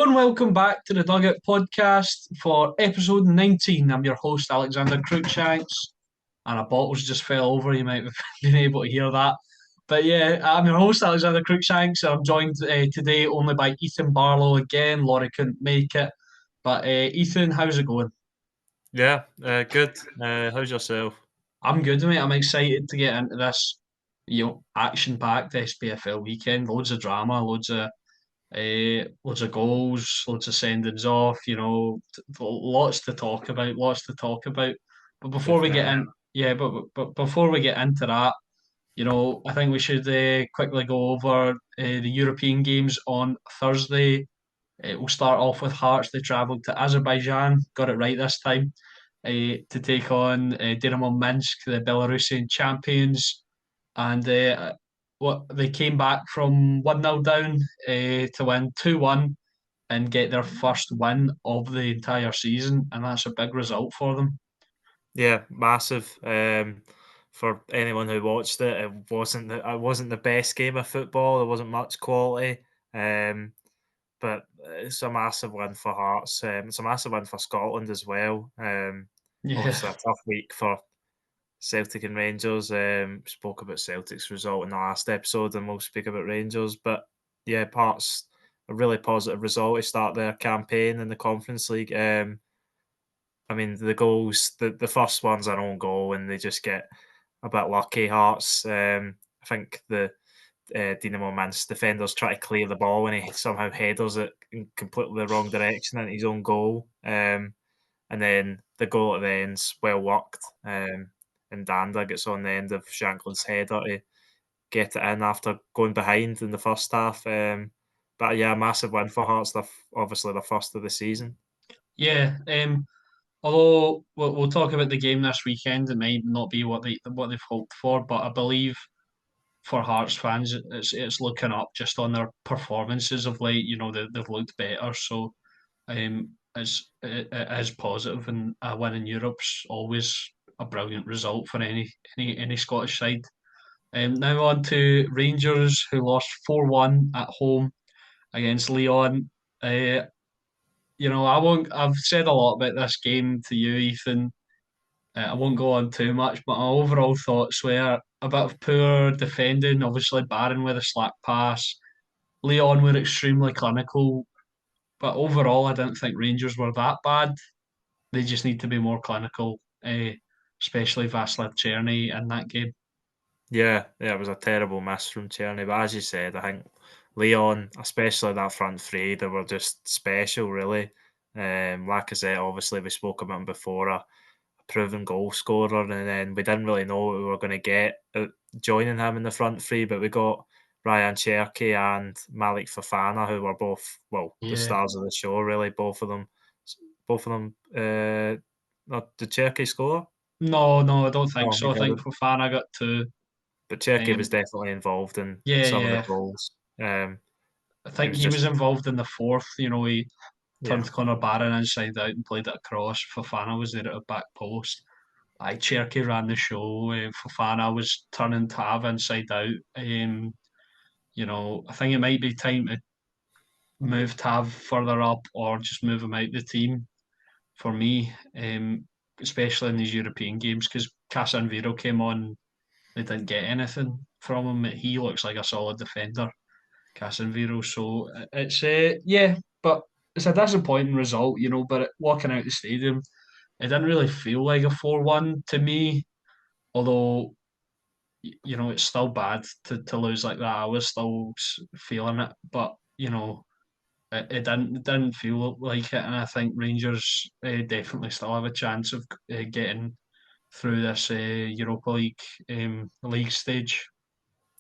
Hello and welcome back to the Dugout podcast for episode 19. I'm your host, Alexander Cruikshanks, and a bottle's just fell over. You might have been able to hear that. But yeah, I'm your host, Alexander Cruikshanks, and I'm joined today only by Ethan Barlow again. Laurie couldn't make it. But Ethan, how's it going? Yeah, good. How's yourself? I'm good, mate. I'm excited to get into this, action-packed SPFL weekend. Loads of drama, loads of goals, loads of sendings off. Lots to talk about. Lots to talk about. But before we get Definitely. in, yeah, but before we get into that, I think we should quickly go over the European games on Thursday. We'll start off with Hearts. They travelled to Azerbaijan. Got it right this time. To take on Dynamo Minsk, the Belarusian champions, and what they came back from 1-0 down to win 2-1 and get their first win of the entire season, and that's a big result for them. Yeah, massive. For anyone who watched it, it wasn't the best game of football. There wasn't much quality. But it's a massive win for Hearts. It's a massive win for Scotland as well. Yeah, Obviously a tough week for Celtic and Rangers. Spoke about Celtic's result in the last episode, and we'll speak about Rangers. But yeah, Hearts a really positive result to start their campaign in the Conference League. I mean, the goals, the first one's an own goal, and they just get a bit lucky. Hearts, I think the Dinamo Minsk defenders try to clear the ball, and he somehow headers it in completely the wrong direction into his own goal. And then the goal at the end's well worked, and Danda gets on the end of Shanklin's header to get it in after going behind in the first half. But yeah, massive win for Hearts. They're obviously the first of the season. yeah. Although we'll talk about the game this weekend, it might not be what they've hoped for, but I believe for Hearts fans, it's looking up just on their performances of late. They've looked better, so it is positive, and a win in Europe's always a brilliant result for any Scottish side. Now on to Rangers, who lost 4-1 at home against Leon. Uh, I won't. I've said a lot about this game to you, Ethan. I won't go on too much, but my overall thoughts were a bit of poor defending. Obviously, Barron with a slack pass. Leon were extremely clinical, but overall, I didn't think Rangers were that bad. They just need to be more clinical, especially Vaslav Cherny in that game. Yeah, it was a terrible miss from Cherny. But as you said, I think Leon, especially that front three, they were just special, really. Lacazette, obviously, we spoke about him before, a proven goal scorer, and then we didn't really know what we were going to get joining him in the front three, but we got Ryan Cherky and Malik Fofana, who were both, well, the Yeah. stars of the show, really. Both of them. Did Cherky score? No, no, I don't think No, he so. I think didn't. Fofana got two. But Cherky was Um, definitely involved in yeah, some of the yeah. goals. I It think was he was just, involved in the fourth. He yeah, turned Connor Barron inside out and played it across. Fofana was there at the back post. Cherky ran the show. Fofana was turning Tav inside out. I think it might be time to move Tav further up or just move him out the team for me, especially in these European games because Casanviro came on. They didn't get anything from him. He looks like a solid defender, Casanviro. So it's yeah, but it's a disappointing result, But walking out the stadium, it didn't really feel like a 4-1 to me. Although it's still bad to lose like that. I was still feeling it, but it didn't feel like it, and I think Rangers definitely still have a chance of getting through this Europa League league stage.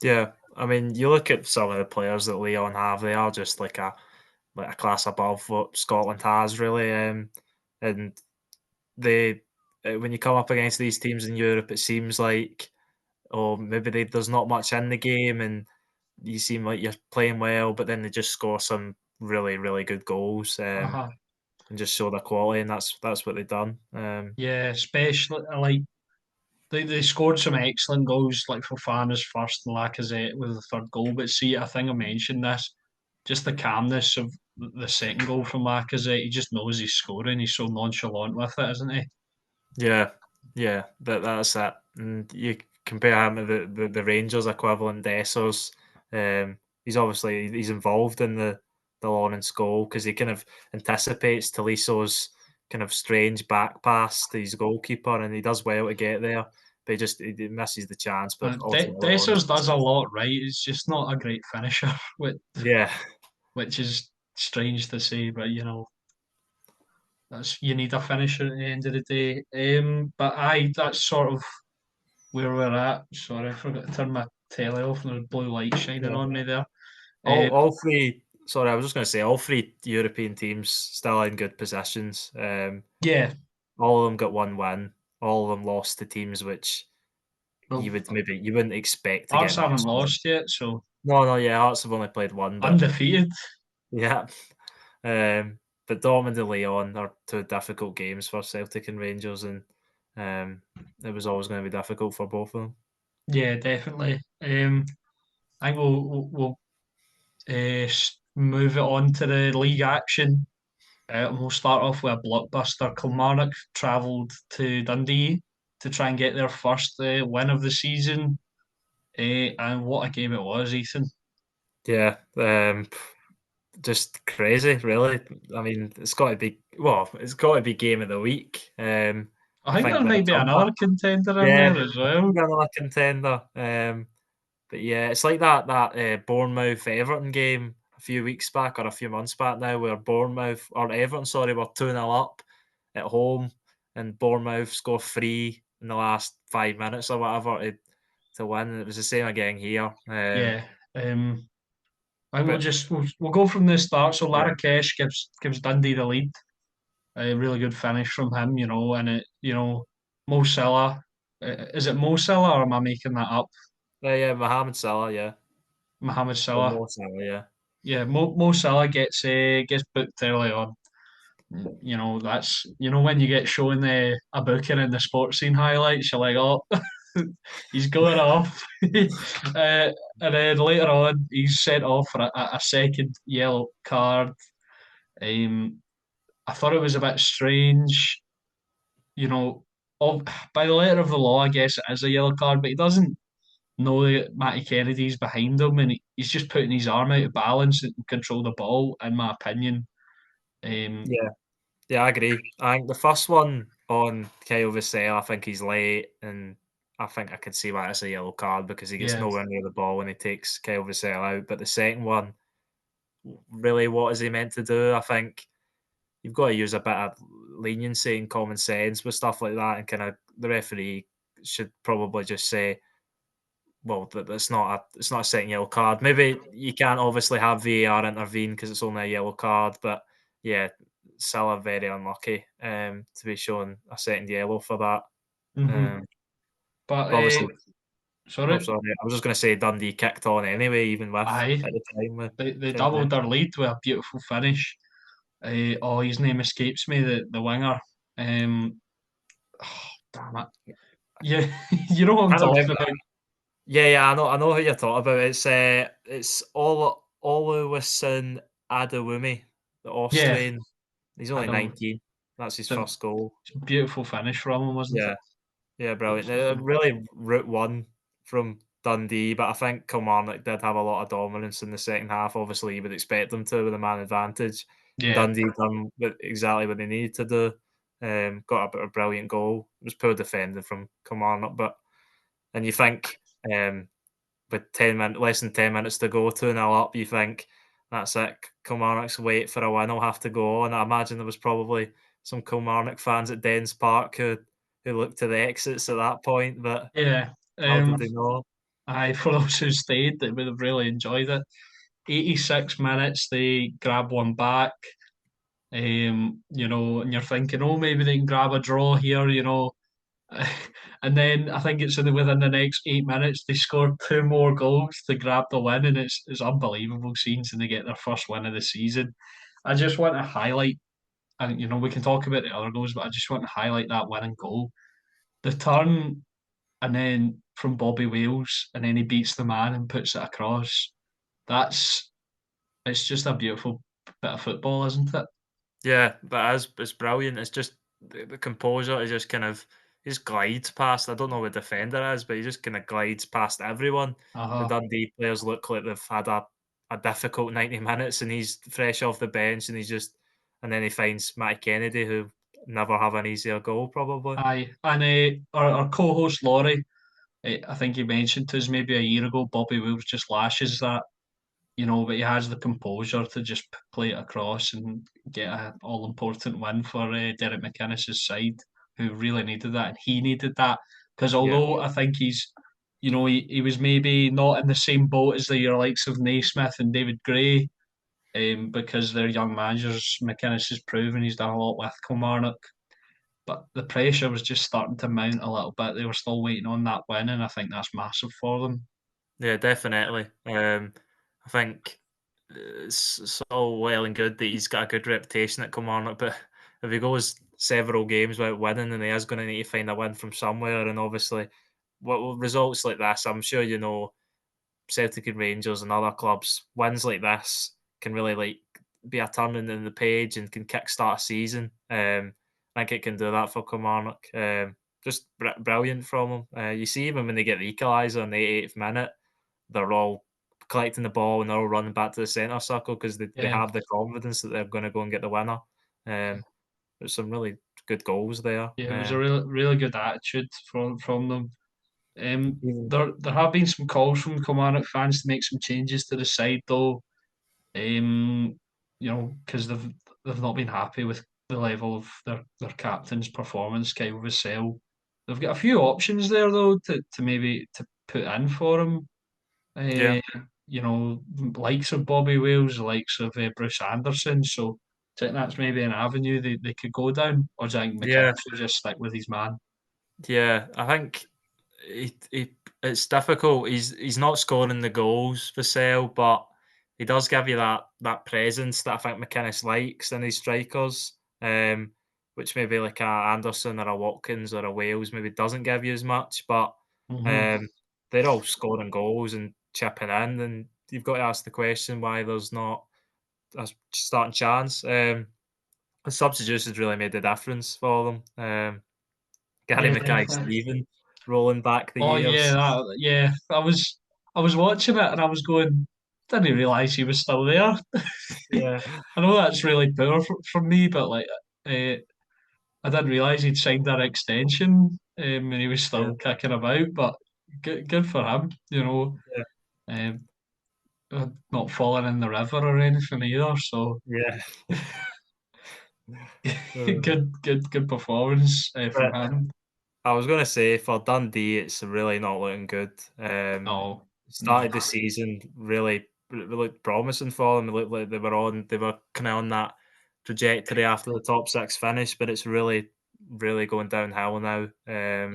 yeah. I mean, you look at some of the players that Leon have; they are just like a class above what Scotland has, really. And they, when you come up against these teams in Europe, it seems like, oh, maybe there's not much in the game, and you seem like you're playing well, but then they just score some really, really good goals, Uh-huh. and just show their quality, and that's what they've done. Yeah, especially like they scored some excellent goals, like Fofana's first and Lacazette with the third goal. But see, I think I mentioned this, just the calmness of the second goal from Lacazette. He just knows he's scoring. He's so nonchalant with it, isn't he? Yeah, yeah, that's it. And you compare him to the Rangers equivalent, Dessers. He's involved in the Lawrence goal because he kind of anticipates Taliso's kind of strange back pass to his goalkeeper, and he does well to get there, but he misses the chance. But ultimately, Dessers Lawrence. does a lot right. It's just not a great finisher, Yeah, which is strange to say, but that's you need a finisher at the end of the day. But aye, that's sort of where we're at. Sorry, I forgot to turn my telly off and there's blue light shining yeah. on me there. All Um, all three. Sorry, I was just going to say all three European teams still in good positions. yeah, All of them got one win. All of them lost to teams which well, you wouldn't expect to get Hearts an haven't upset. lost yet, so No, no, yeah, Hearts have only played one, but undefeated. yeah. But Dortmund and Lyon are two difficult games for Celtic and Rangers, and it was always going to be difficult for both of them. Yeah, definitely. I think we'll move it on to the league action. We'll start off with a blockbuster. Kilmarnock travelled to Dundee to try and get their first win of the season. And what a game it was, Ethan. Yeah, just crazy, really. I mean, it's got to be game of the week. I I think think there by the might be summer, another contender in yeah, there as it could well. be another contender. But yeah, it's like that Bournemouth Everton game a few weeks back or a few months back now, where Bournemouth or Everton, sorry, were 2-0 up at home, and Bournemouth score three in the last 5 minutes or whatever to win. And it was the same again here. Yeah. I think But we'll go from the start. So yeah, Marrakesh gives Dundee the lead. A really good finish from him, and Mo Salah. Is it Mo Salah or am I making that up? yeah, Mohamed Salah, yeah, Mohamed or Salah. Mo Salah, yeah, Yeah, Mo Salah gets booked early on. That's when you get shown a booking in the sports scene highlights, you're like, oh, he's going off. And then later on, he's sent off for a second yellow card. Um, I thought it was a bit strange, you know. Of, by the letter of the law, I guess it is a yellow card, but he doesn't know that Matty Kennedy's behind him, and he's just putting his arm out of balance and control the ball. In my opinion, um, yeah. Yeah, I agree. I think the first one on Kyle Vassell, I think he's late, and I think I can see why it's a yellow card because he gets yeah, nowhere near the ball when he takes Kyle Vassell out. But the second one, really, what is he meant to do? I think you've got to use a bit of leniency and common sense with stuff like that, and kind of the referee should probably just say, "Well, it's not a second yellow card." Maybe you can't obviously have VAR intervene because it's only a yellow card, but yeah, Salah very unlucky to be shown a second yellow for that. hmm Um, but but obviously, oh sorry, sorry, I was just going to say Dundee kicked on anyway, even with aye, at the time with they Kyle doubled their Mitchell. lead with a beautiful finish. Oh, his name escapes me, the winger. Um, oh, damn it. Yeah, you know what I'm Kind of talking about. yeah, yeah, I know who you're talking about. It's Oluwaseun Adewumi, the Yeah, Austrian. He's only Adam. 19. That's his It's a, first goal. it's a beautiful finish from him, wasn't it? Yeah. Yeah, brilliant. Beautiful finish. Really route one from Dundee, but I think Kilmarnock did have a lot of dominance in the second half. Obviously, you would expect them to with a man advantage. And Yeah. Dundee done exactly what they needed to do. Got a brilliant goal. It was poor defending from Kilmarnock, but and you think with less than 10 minutes to go, 2-0 up, you think that's it. Kilmarnock's wait for a win will have to go on. I imagine there was probably some Kilmarnock fans at Dens Park who looked to the exits at that point, but Yeah. how did they know? Aye, for those who stayed, they would have really enjoyed it. 86 minutes, they grab one back. And you're thinking, oh, maybe they can grab a draw here. And then I think within the next 8 minutes they scored two more goals to grab the win, and it's unbelievable scenes, and they get their first win of the season. I just want to highlight, and we can talk about the other goals, but I just want to highlight that winning goal, the turn, and then from Bobby Wales, and then he beats the man and puts it across. That's it's just a beautiful bit of football, isn't it? Yeah, but it's brilliant. It's just the composure is just kind of he just glides past. I don't know what defender is, but he just kind of glides past everyone. The Uh-huh. Dundee players look like they've had a difficult 90 minutes, and he's fresh off the bench, and and then he finds Matty Kennedy, who never have an easier goal probably. Aye. And our co-host Laurie, I think he mentioned to us maybe a year ago, Bobby Wills just lashes that, but he has the composure to just play it across and get an all-important win for Derek McInnes's side, who really needed that, and he needed that because Yeah, although I think he was maybe not in the same boat as the your likes of Naismith and David Gray, because they're young managers. McInnes has proven he's done a lot with Kilmarnock, but the pressure was just starting to mount a little bit. They were still waiting on that win, and I think that's massive for them. yeah, definitely. I think it's all well and good that he's got a good reputation at Kilmarnock, but if he goes several games without winning, then he is going to need to find a win from somewhere. And obviously, what results like this, I'm sure you know, Celtic and Rangers and other clubs, wins like this can really be a turning in the page and can kickstart a season. I think it can do that for Kilmarnock. Just brilliant from them. You see even when they get the equaliser in the 88th minute, they're all collecting the ball and they're all running back to the centre circle because they Yeah, have the confidence that they're going to go and get the winner. There's some really good goals there. yeah, it was a really really good attitude from them. Even There have been some calls from Kilmarnock fans to make some changes to the side though. Because they've not been happy with the level of their captain's performance, Kyle Vassell. They've got a few options there though to maybe to put in for him. yeah, Uh, likes of Bobby Wales, the likes of Bruce Anderson. So do you think that's maybe an avenue they could go down, or do you think yeah. McInnes should just stick with his man? Yeah, I think it's difficult. He's not scoring the goals for Sale, but he does give you that presence that I think McInnes likes in his strikers, which maybe like a Anderson or a Watkins or a Wales maybe doesn't give you as much. But Hmm. um, they're all scoring goals and chipping in, and you've got to ask the question why there's not a starting chance. The substitutions really made a difference for them. Gary Yeah, definitely. Mackay-Steven rolling back the Oh yeah, years. yeah. I was watching it and I was going, didn't realise he was still there. Yeah, I know that's really poor from me, but like, uh, I didn't realise he'd signed that extension, and he was yeah, still kicking about. But good for him, yeah, um, not falling in the river or anything either. So yeah. Uh, good performance from but him. I was gonna say for Dundee, it's really not looking good. No, no. Started the season really promising for them. It looked like they were kinda on that trajectory after the top 6 finish, but it's really going downhill now.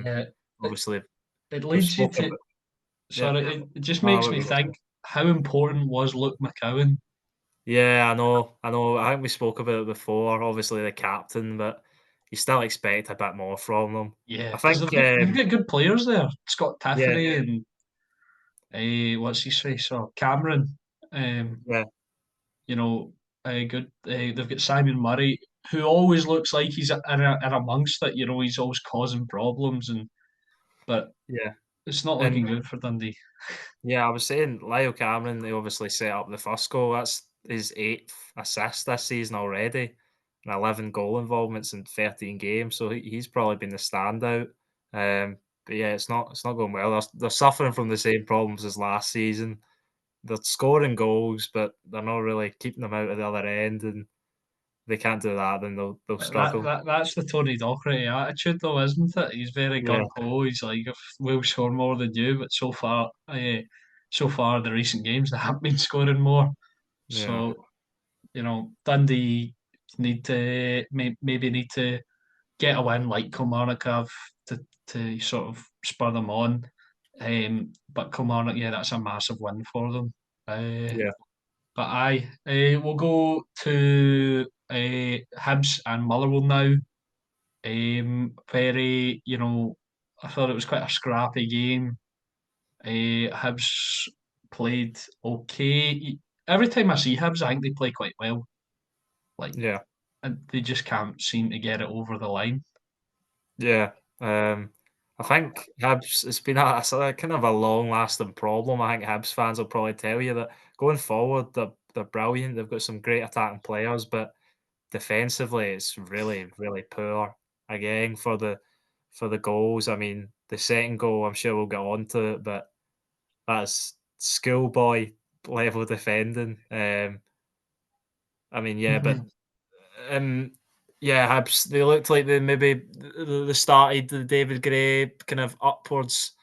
Yeah, it, Obviously, it we've leads you spoken to. about yeah. Sorry, it just No, makes what me were you gonna say? think how important was Luke McCowan? Yeah, I know. I think we spoke about it before. Obviously, the captain, but you still expect a bit more from them. Yeah, I because think, they've got good players there. Scott yeah, Tiffany and what's his face? Oh, Cameron. Um, yeah, you know, good. They've got Simon Murray, who always looks like he's in amongst it. He's always causing problems, but yeah, it's not and looking good for Dundee. yeah, I was saying Lyle Cameron. They obviously set up the first goal. That's his 8th assist this season already, and 11 goal involvements in 13 games. So he's probably been the standout. Um, but yeah, it's not going well. They're suffering from the same problems as last season. They're scoring goals, but they're not really keeping them out of the other end, and they can't do that, then they'll struggle. That's the Tony Docherty attitude, though, isn't it? He's very Yeah, gung ho. He's like, if we'll score more than you, but so far the recent games they have been scoring more. yeah, So Dundee maybe need to get a win like Kilmarnock have to sort of spur them on. But Kilmarnock, yeah, that's a massive win for them. Uh, yeah, but we'll go to Hibs and Motherwell now. I thought it was quite a scrappy game. Hibs played okay. Every time I see Hibs, I think they play quite well. Like, Yeah. and they just can't seem to get it over the line. Yeah. I think Hibs, it's a kind of a long-lasting problem. I think Hibs fans will probably tell you that going forward, they're brilliant. They've got some great attacking players, but defensively, it's really, really poor. Again, for the goals. I mean, the second goal, I'm sure we'll get on to it, but that's schoolboy level defending. I mean, yeah, but Mhm. um, yeah, Hibs, they looked like they maybe they started the David Gray kind of upwards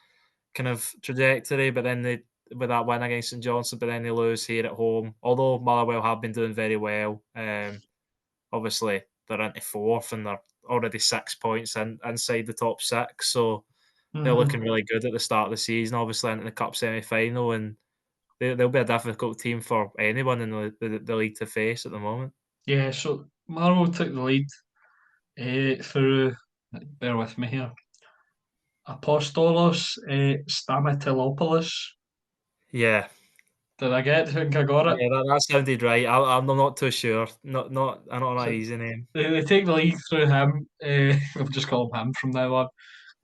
kind of trajectory, but then they with that win against St Johnstone, but then they lose here at home. Although Motherwell have been doing very well, obviously they're into fourth and they're already 6 points inside the top six, so they're looking Mhm. really good at the start of the season. Obviously into the cup semi final, and they'll be a difficult team for anyone in the league to face at the moment. Yeah, so Marvel took the lead through, bear with me here, Apostolos Stamatilopoulos. Yeah. Did I get it? I think I got it. Yeah, that sounded right. I'm not too sure. Not an So easy name. they take the lead through him. We'll just call him from now on.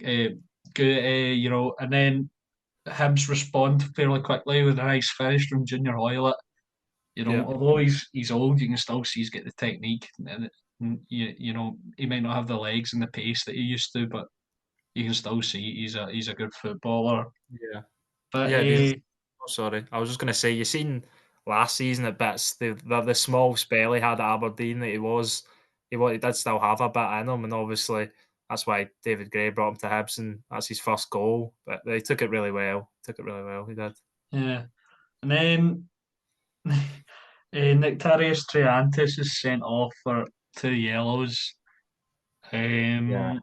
Uh, good, and then Hibs respond fairly quickly with a nice finish from Junior Hoylett. Yeah, Although he's old, you can still see he's got the technique, and he might not have the legs and the pace that he used to, but you can still see he's a good footballer. yeah, But yeah. Oh, sorry, I was just gonna say you seen last season at bits the small spell he had at Aberdeen that he did still have a bit in him, and obviously that's why David Gray brought him to Hibs, and that's his first goal. But they took it really well. Took it really well. He did. yeah, and then Nectarius Triantis is sent off for 2 yellows. Yeah, Um,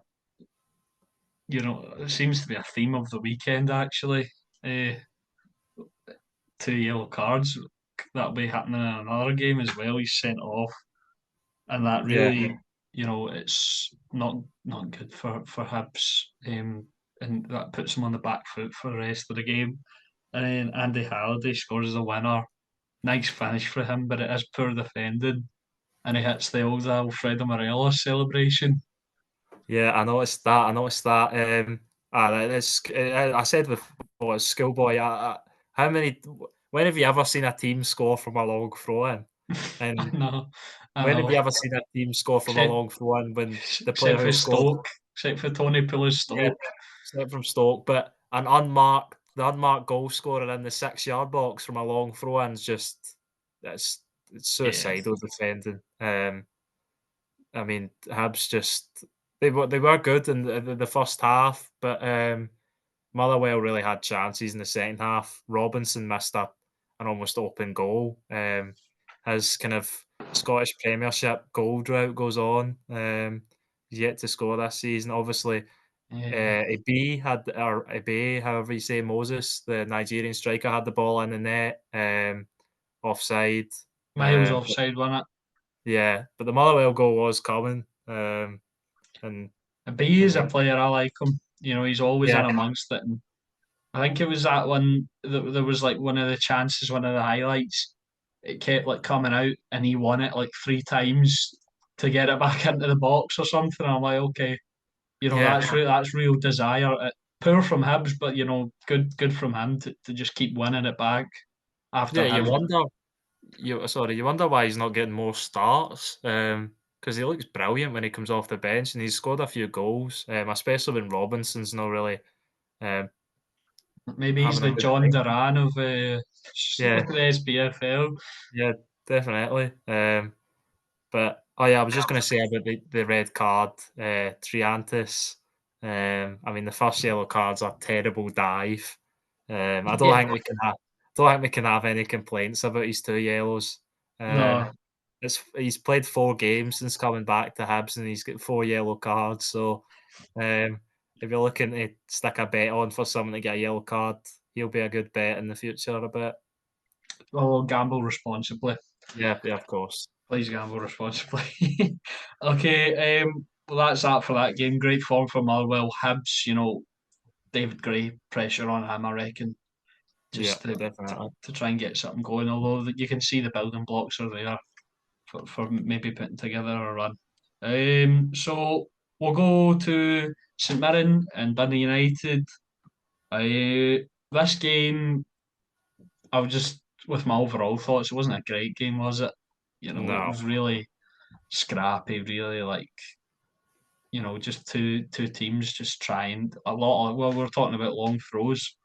it seems to be a theme of the weekend actually. Uh, 2 yellow cards. That'll be happening in another game as well. He's sent off, and that yeah, really, it's not good for Hibs, and that puts him on the back foot for the rest of the game. And then Andy Halliday scores the winner. Nice finish for him, but it is poor defending, and he hits the old Alfredo Morelos celebration. yeah. I noticed that. I noticed that. I said before, it's schoolboy. How many? When have you ever seen a team score from a long throw in? I And know, I when have know. you ever seen a team score from a Except, long throw in when the player except who for scored, Stoke, except for Tony Pulis yeah, Stoke. except from Stoke, but the unmarked goal scorer in the 6 yard box from a long throw in is just it's it's Yeah, suicidal defending. I mean, Habs just they were good in the first half, but Motherwell really had chances in the second half. Robinson missed an almost open goal. His kind of Scottish Premiership goal drought goes on. He's yet to score this season. Obviously, yeah. Ebe, however you say Moses, the Nigerian striker, had the ball in the net, offside. Miles But offside, wasn't it? yeah, but the Motherwell goal was coming. And B I is a mean, player I like him. He's always yeah, in amongst it. And I think it was that one that there was like one of the chances, one of the highlights. It kept like coming out, and he won it like 3 times to get it back into the box or something. I'm like, okay, yeah, that's real desire. Poor from Hibs, but good from him to just keep winning it back after yeah. his. You wonder why he's not getting more starts. Because he looks brilliant when he comes off the bench, and he's scored a few goals. Especially when Robinson's not really um, Maybe he's having a the good John time. Duran of Yeah, the SPFL. yeah, definitely. But oh yeah, I was just going to say about the red card, Triantis. I mean, the first yellow card's a terrible dive. I don't Yeah, think we can have, don't think we can have any complaints about his 2 yellows. no, He's played 4 games since coming back to Hibs, and he's got 4 yellow cards. So, if you're looking to stick a bet on for someone to get a yellow card, he'll be a good bet in the future. A bit. well, gamble responsibly. Yeah, yeah, of course. Please gamble responsibly. Okay, well that's that for that game. Great form for Motherwell. Hibs, David Gray, pressure on him, I reckon, Yeah, just to definitely. try and get something going. Although you can see the building blocks are there. for maybe putting together a run. So we'll go to St Mirren and Dundee United. This game, I was just with my overall thoughts. It wasn't a great game, was it? It No. was really scrappy, really like just two teams just trying a lot of. Well, we're talking about long throws.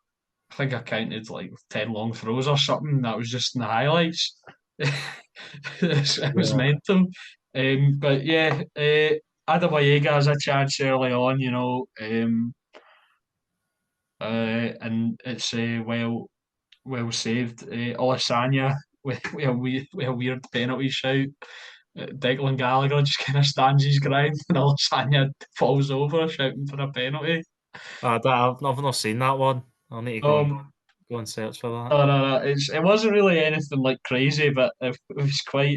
I think I counted like 10 long throws or something. That was just in the highlights. It was Yeah. mental. But yeah, Adebayoga has a chance early on, and it's well saved. Olasanya with a weird penalty shout. Declan Gallagher just kind of stands his ground, and Olasanya falls over shouting for a penalty. I've not seen that one. I'll need to Um, go and search for that. no, no, no. It wasn't really anything like crazy, but it was quite.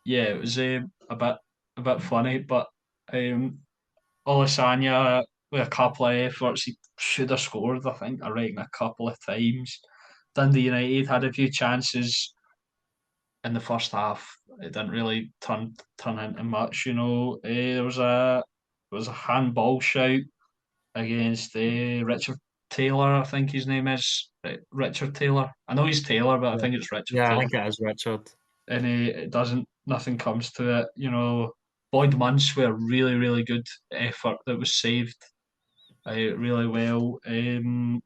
Yeah, it was a bit funny. But um, Olasanya with a couple of efforts, he should have scored. I think I reckon a couple of times. Dundee United had a few chances in the first half. It didn't really turn into much. There was a handball shout against Richard Taylor, I think his name is. Richard Taylor. I know he's Taylor, but I Yeah. think it's Richard Yeah, I Taylor. think it is Richard. And it doesn't, nothing comes to it. Boyd Munce with a really, really good effort that was saved really well. And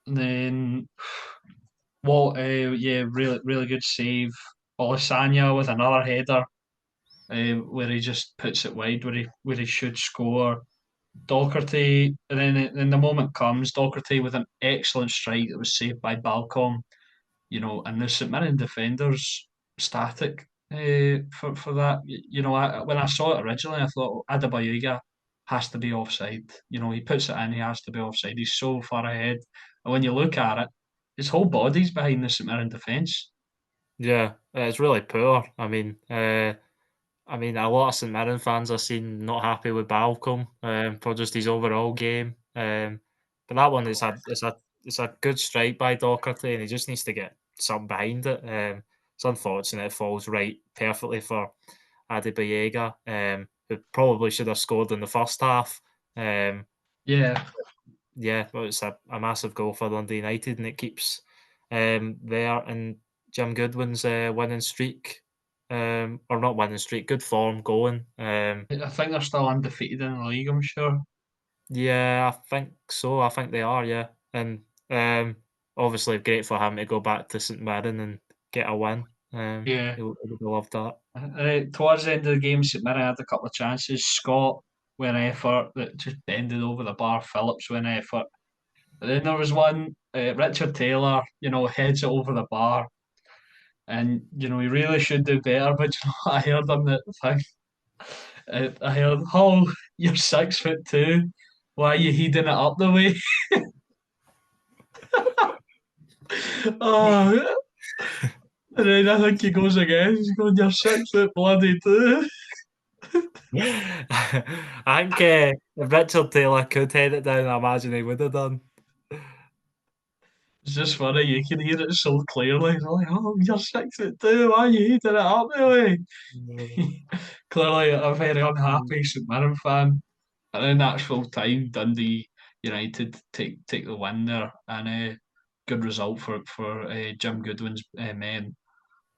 then, yeah, really, really good save. Olisanya with another header where he just puts it wide where he should score. Docherty, and then the moment comes, Docherty with an excellent strike that was saved by Balcom, and the St Mirren defenders static for that. When I saw it originally, I thought Adebayoga has to be offside. He puts it in, he has to be offside. He's so far ahead, and when you look at it, his whole body's behind the St Mirren defence. Yeah, it's really poor. I mean, a lot of St Mirren fans I've seen not happy with Balcom for just his overall game. But that one is a good strike by Docherty, and he just needs to get something behind it. It's unfortunate it falls right perfectly for Adebayoga, who probably should have scored in the first half. Um, Yeah, yeah, but it's a massive goal for Dundee United, and it keeps there and Jim Goodwin's winning streak, or not winning streak, good form going. I think they're still undefeated in the league. I'm sure. Yeah, I think so. I think they are. Yeah, and obviously great for him to go back to St Mirren and get a win. Yeah. He would have loved that. Towards the end of the game, St Mirren had a couple of chances. Scott with an effort that just bended over the bar. Phillips with an effort. And then there was one, Richard Taylor, heads it over the bar. And, he really should do better. But, I heard him that thing. I heard, oh, you're 6'2". Why are you heading it up the way? Oh, and then I think he goes again. He's going, you're 6 foot bloody two. I think if Richard Taylor could head it down, I imagine he would have done. It's just funny, you can hear it so clearly. They're like, oh, you're 6'2". Why are you heading it up the way? Clearly, a very unhappy St Mirren fan. And in actual time, Dundee United take the win there, and a good result for Jim Goodwin's men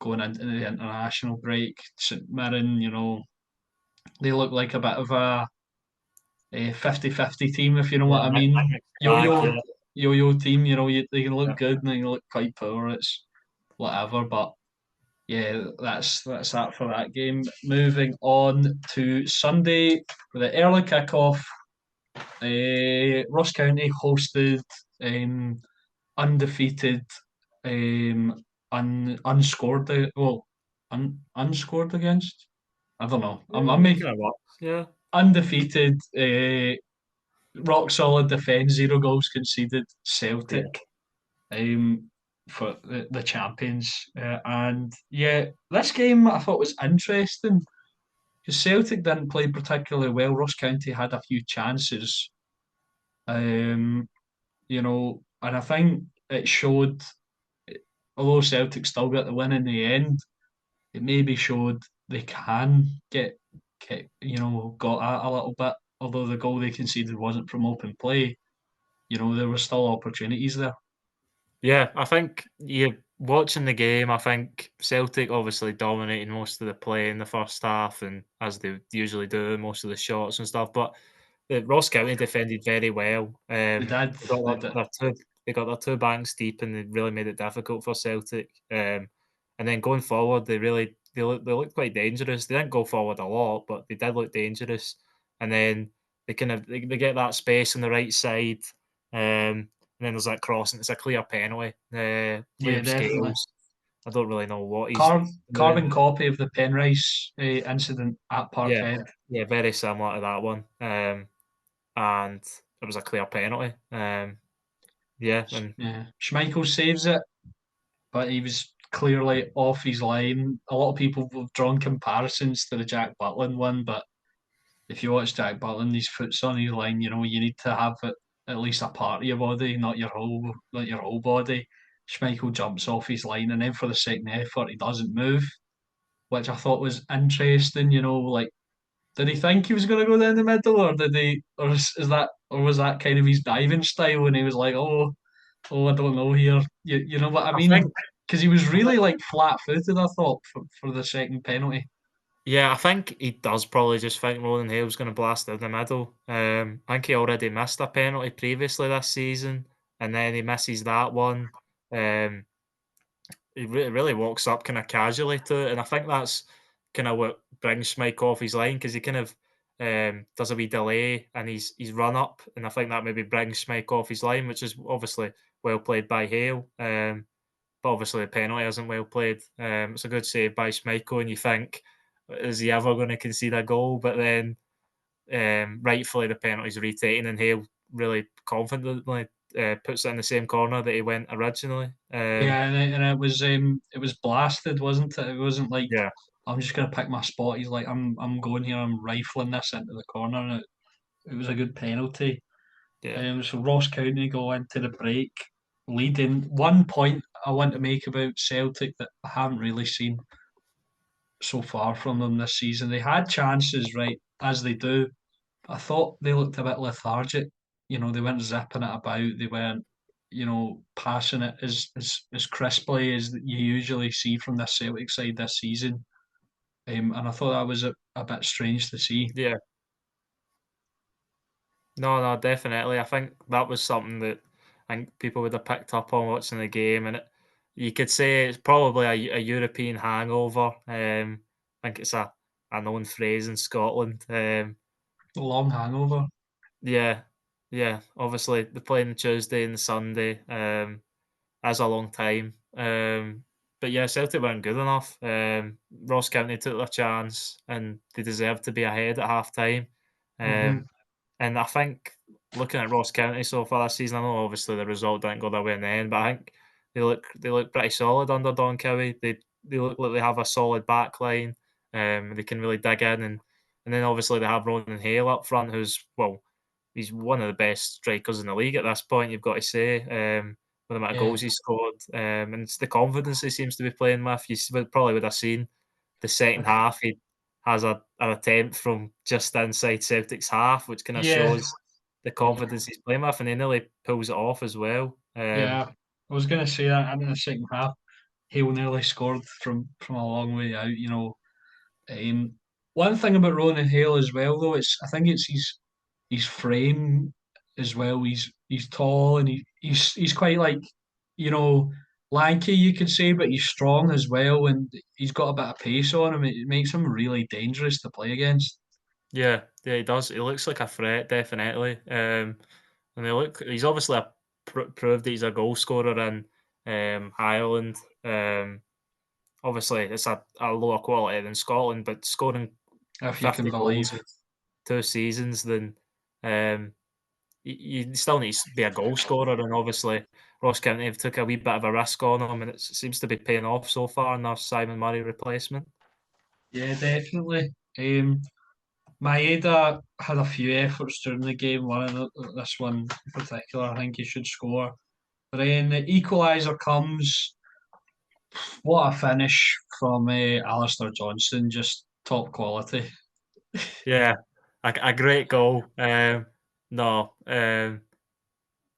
going into the international break. St Mirren, they look like a bit of a 50-50 team, if you know Yeah, what I mean. mixed bag, Yo-yo, yeah. yo-yo team. They can look Yeah. good and they can look quite poor. It's whatever, but yeah, that's that for that game. Moving on to Sunday for the early kickoff. Ross County hosted um, undefeated, unscored. Unscored against. I don't know. I'm Yeah, it making kind of works. Yeah, undefeated. Rock solid defence, 0 goals conceded. yeah. Celtic. For the champions. And yeah, this game I thought was interesting because Celtic didn't play particularly well. Ross County had a few chances, and I think it showed. although Celtic still got the win in the end, it maybe showed they can get got at a little bit. Although the goal they conceded wasn't from open play, there were still opportunities there. Yeah, I think you watching the game, I think Celtic obviously dominating most of the play in the first half and as they usually do, most of the shots and stuff. But Ross County defended very well. They did, They got they did. their two banks deep and they really made it difficult for Celtic. And then going forward, they looked quite dangerous. They didn't go forward a lot, but they did look dangerous. And then they get that space on the right side. And then there's that cross, and it's a clear penalty. Yeah, Liam definitely. Scales, I don't really know what he's Carbon doing. copy of the Penrice incident at Yeah, Parkhead. yeah, very similar to that one. And it was a clear penalty. Yeah, and Yeah, Schmeichel saves it, but he was clearly off his line. A lot of people have drawn comparisons to the Jack Butland one, but if you watch Jack Butland, his foot's on his line. You need to have it at least a part of your body, not your whole body. Schmeichel jumps off his line, and then for the second effort, he doesn't move, which I thought was interesting. Like, did he think he was going to go down the middle, or did he, or was that kind of his diving style? And he was like, I don't know here. You know what I I mean? think, Because he was I really think, like flat-footed. I thought for the second penalty. yeah, I think he does probably just think Ronan Hale's going to blast it in the middle. I think he already missed a penalty previously this season, and then he misses that one. Um, he really walks up kind of casually to it, and I think that's kind of what brings Schmeichel off his line because he kind of does a wee delay and he's run up, and I think that maybe brings Schmeichel off his line, which is obviously well played by Hale. But obviously the penalty isn't well played. It's a good save by Schmeichel, and you think, is he ever going to concede a goal? But then rightfully the penalty's retaken, and Hale really confidently puts it in the same corner that he went originally. Yeah, and it was blasted, wasn't it? It wasn't like Yeah, I'm just gonna pick my spot. He's like, I'm going here. I'm rifling this into the corner, and it was a good penalty. yeah. So Ross County go into the break leading. One point I want to make about Celtic that I haven't really seen so far from them this season. They had chances, right, as they do. I thought they looked a bit lethargic. They weren't zipping it about. They weren't, passing it as crisply as you usually see from this Celtic side this season. And I thought that was a bit strange to see. Yeah. No, no, definitely. I think that was something that I think people would have picked up on watching the game, and you could say it's probably a European hangover. I think it's a known phrase in Scotland. The long hangover. Yeah, yeah. Obviously, they're playing Tuesday and Sunday. As a long time. But yeah, Celtic weren't good enough. Ross County took their chance, and they deserved to be ahead at half time. Hmm. And I think looking at Ross County so far this season, I know obviously the result didn't go their way in the end, but I think they look pretty solid under Don Cowie. They look like they have a solid back line. They can really dig in, and then obviously they have Ronan Hale up front, who's well, he's one of the best strikers in the league at this point. You've got to say, with the amount of Yeah, goals he scored, and it's the confidence he seems to be playing with. Probably would have seen the second half. He has an attempt from just inside Celtic's half, which kind of yeah, shows the confidence he's playing with, and he nearly pulls it off as well. yeah. I was going to say that in the second half, Hale nearly scored from a long way out. Um, one thing about Ronan Hale as well, though, I think it's his frame as well. He's tall and he's quite like you know lanky, you could say, but he's strong as well, and he's got a bit of pace on him. It makes him really dangerous to play against. Yeah, yeah, he does. He looks like a threat, definitely. And he's obviously proved that he's a goal scorer in Ireland. Obviously, it's a lower quality than Scotland, but scoring If you can 50 goals believe. in 2 seasons, then um, you still need to be a goal scorer. And obviously, Ross County have took a wee bit of a risk on him, and it seems to be paying off so far in their Simon Murray replacement. Yeah, definitely. Maeda had a few efforts during the game. This one in particular, I think he should score. But then the equaliser comes. What a finish from Alistair Johnston, just top quality. Yeah, a great goal. No,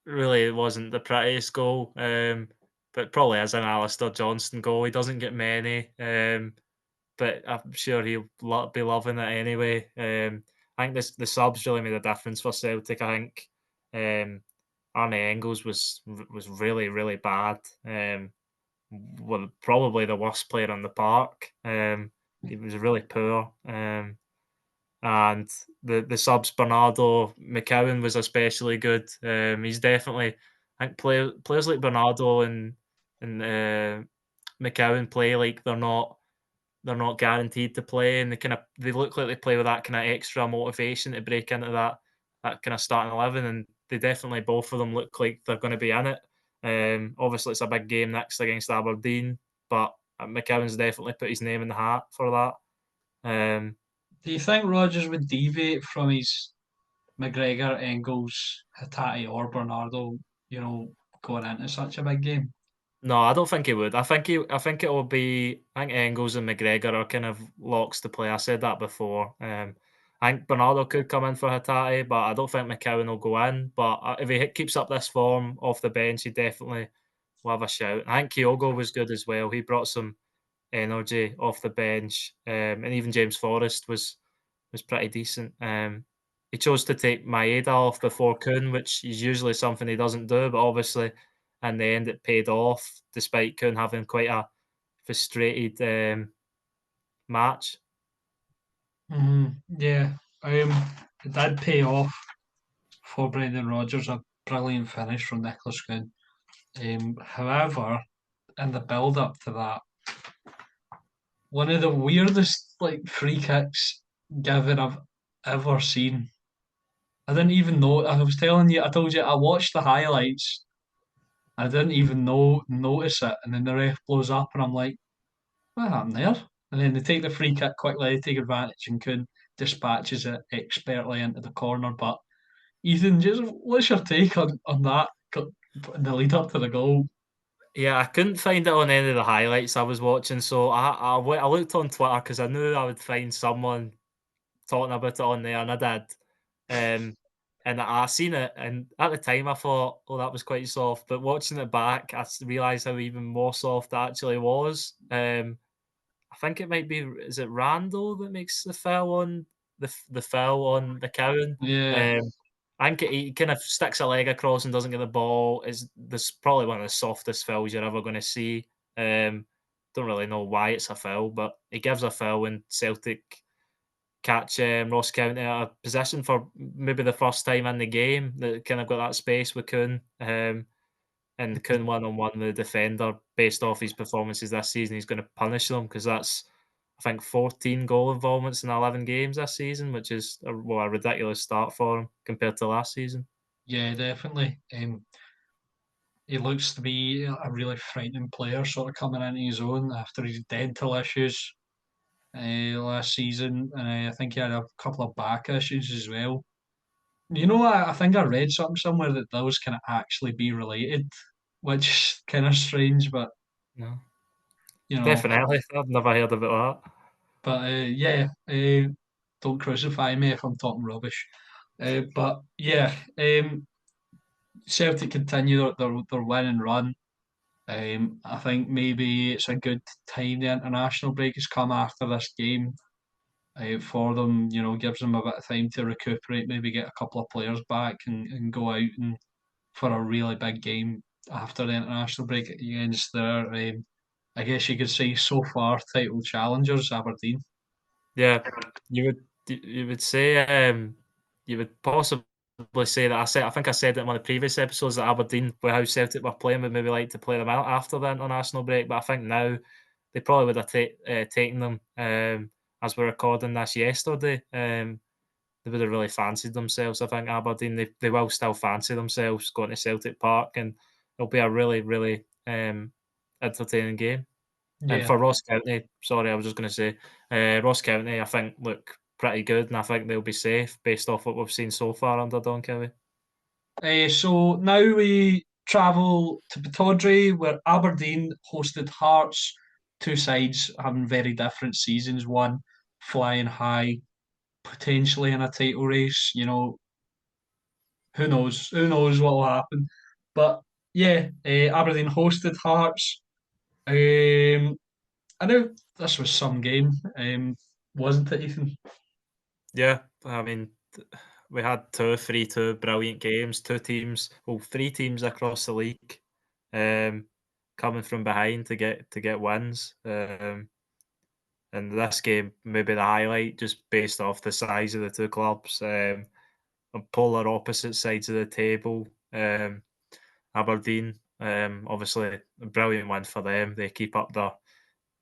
really, it wasn't the prettiest goal, but probably as an Alistair Johnston goal. He doesn't get many, but I'm sure he'll be loving it anyway. I think the subs really made a difference for Celtic. I think um, Arne Engels was really really bad. Well, probably the worst player on the park. He was really poor. And the subs Bernardo McCowan was especially good. He's definitely I think players like Bernardo and McCowan play like they're not guaranteed to play, and they look like they play with that kind of extra motivation to break into that kind of starting 11, and they definitely both of them look like they're going to be in it. Obviously, it's a big game next against Aberdeen, but McCowan's definitely put his name in the hat for that. Um, Do you think Rodgers would deviate from his McGregor, Engels, Hatate, or Bernardo, going into such a big game? No, I don't think he would. I think it will be. I think Engels and McGregor are kind of locks to play. I said that before. I think Bernardo could come in for Hatate, but I don't think McCowan will go in. But if he keeps up this form off the bench, he definitely will have a shout. I think Kyogo was good as well. He brought some energy off the bench, and even James Forrest was pretty decent. He chose to take Maeda off before Kun, which is usually something he doesn't do, but obviously in the end it paid off, despite Kun having quite a frustrated match. Yeah, um, it did pay off for Brendan Rodgers, a brilliant finish from Nicholas Quinn. However, in the build up to that, one of the weirdest free kicks given I've ever seen. I didn't even know. I was telling you, I told you, I watched the highlights. I didn't even notice it, and then the ref blows up, and I'm like, "What happened there?" And then they take the free kick quickly, they take advantage, and Kuhn dispatches it expertly into the corner. But Ethan, just what's your take on that in the lead up to the goal? Yeah, I couldn't find it on any of the highlights I was watching, so I looked on Twitter because I knew I would find someone talking about it on there, and I did. Um, and I seen it, and at the time I thought, "Oh, that was quite soft." But watching it back, realised how even more soft it actually was. I think it might be is it Randall that makes the foul on the foul on McCowan? Yeah, Um, I think he kind of sticks a leg across and doesn't get the ball. Is this probably one of the softest fouls you're ever going to see? Don't really know why it's a foul, but he gives a foul when Celtic catch Ross County out of position for maybe the first time in the game. That kind of got that space with Kuhn. And Kun one-on-one with the defender based off his performances this season, he's going to punish them because that's, I think, 14 goal involvements in 11 games this season, which is a ridiculous start for him compared to last season. yeah, definitely. He looks to be a really frightening player, sort of coming into his own after his dental issues last season, and I think he had a couple of back issues as well. I think I read something somewhere that those can actually be related, which is kind of strange, but No, you know, definitely. I've never heard about that. but yeah, don't crucify me if I'm talking rubbish. But yeah, Celtic continue their win and run. I think maybe it's a good time the international break has come after this game for them. Gives them a bit of time to recuperate, maybe get a couple of players back and go out and for a really big game after the international break against their, I guess you could say, so far title challengers, Aberdeen. Yeah, you would say you would possibly say that I think I said it in one of the previous episodes that Aberdeen, with how Celtic were playing, would maybe like to play them out after the international break. But I think now they probably would have taken them as we're recording this yesterday. They would have really fancied themselves. I think Aberdeen they will still fancy themselves going to Celtic Park, and it'll be a really really entertaining game. And Yeah, for Ross County, sorry, I was just going to say, Ross County, I think look pretty good, and I think they'll be safe based off what we've seen so far under Don Kelly. so now we travel to Pittodrie, where Aberdeen hosted Hearts. Two sides having very different seasons. One flying high, potentially in a title race. Who knows? Who knows what will happen? But yeah, Aberdeen hosted Hearts. Um, I know this was some game, wasn't it, Ethan? Yeah, I mean, we had 2 brilliant games, 3 teams across the league, um, coming from behind to get wins. And this game, maybe the highlight, just based off the size of the two clubs, on polar opposite sides of the table. Aberdeen, obviously a brilliant win for them. They keep up